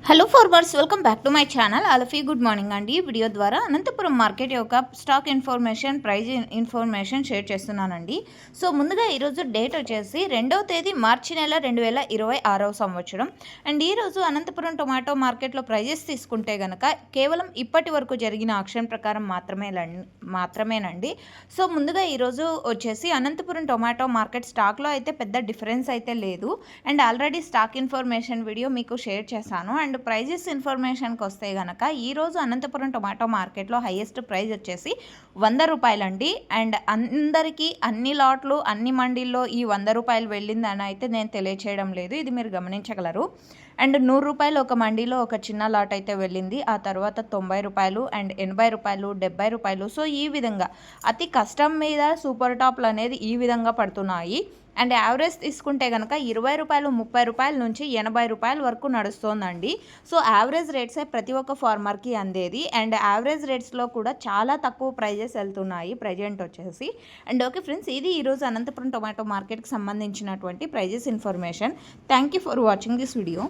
Hello farmers, welcome back to my channel. All good morning అండి. ఈ video ద్వారా Anantapuram market యొక్క stock information, price information share చేస్తున్నానండి. So ముందుగా ఈరోజు డేట్ వచ్చేసి 2వ తేదీ మార్చి నెల 2026వ సంవత్సరం. అండ్ ఈరోజు అనంతపురం టొమాటో మార్కెట్లో ప్రైజెస్ తీసుకుంటే కనుక కేవలం ఇప్పటి వరకు జరిగిన ఆక్షన్ ప్రకారం మాత్రమేనండి. సో ముందుగా ఈరోజు వచ్చేసి అనంతపురం టొమాటో మార్కెట్ స్టాక్లో అయితే పెద్ద డిఫరెన్స్ అయితే లేదు. And already stock information video మీకు షేర్ చేశాను. అండ్ ప్రైజెస్ ఇన్ఫర్మేషన్కి వస్తే కనుక ఈరోజు అనంతపురం టొమాటో మార్కెట్లో హైయెస్ట్ ప్రైస్ వచ్చేసి 100 రూపాయలండి. అండ్ అందరికీ అన్ని లాట్లు అన్ని మండీల్లో ఈ 100 రూపాయలు వెళ్ళిందని అయితే నేను తెలియచేయడం లేదు, ఇది మీరు గమనించగలరు. అండ్ 100 రూపాయలు ఒక మండీలో ఒక చిన్న లాట్ అయితే వెళ్ళింది. ఆ తర్వాత 90 రూపాయలు అండ్ 80 రూపాయలు 70 రూపాయలు. సో ఈ విధంగా అతి కష్టం మీద సూపర్ టాప్లు అనేది ఈ విధంగా పడుతున్నాయి. అండ్ యావరేజ్ తీసుకుంటే కనుక 20 రూపాయలు 30 రూపాయల నుంచి 80 రూపాయల వరకు నడుస్తోందండి. సో యావరేజ్ రేట్సే ప్రతి ఒక్క ఫార్మర్కి అందేది. అండ్ యావరేజ్ రేట్స్లో కూడా చాలా తక్కువ ప్రైజెస్ వెళ్తున్నాయి ప్రజెంట్ వచ్చేసి. అండ్ ఓకే ఫ్రెండ్స్, ఇది ఈరోజు అనంతపురం టొమాటో మార్కెట్కి సంబంధించినటువంటి prices information. Thank you for watching this video.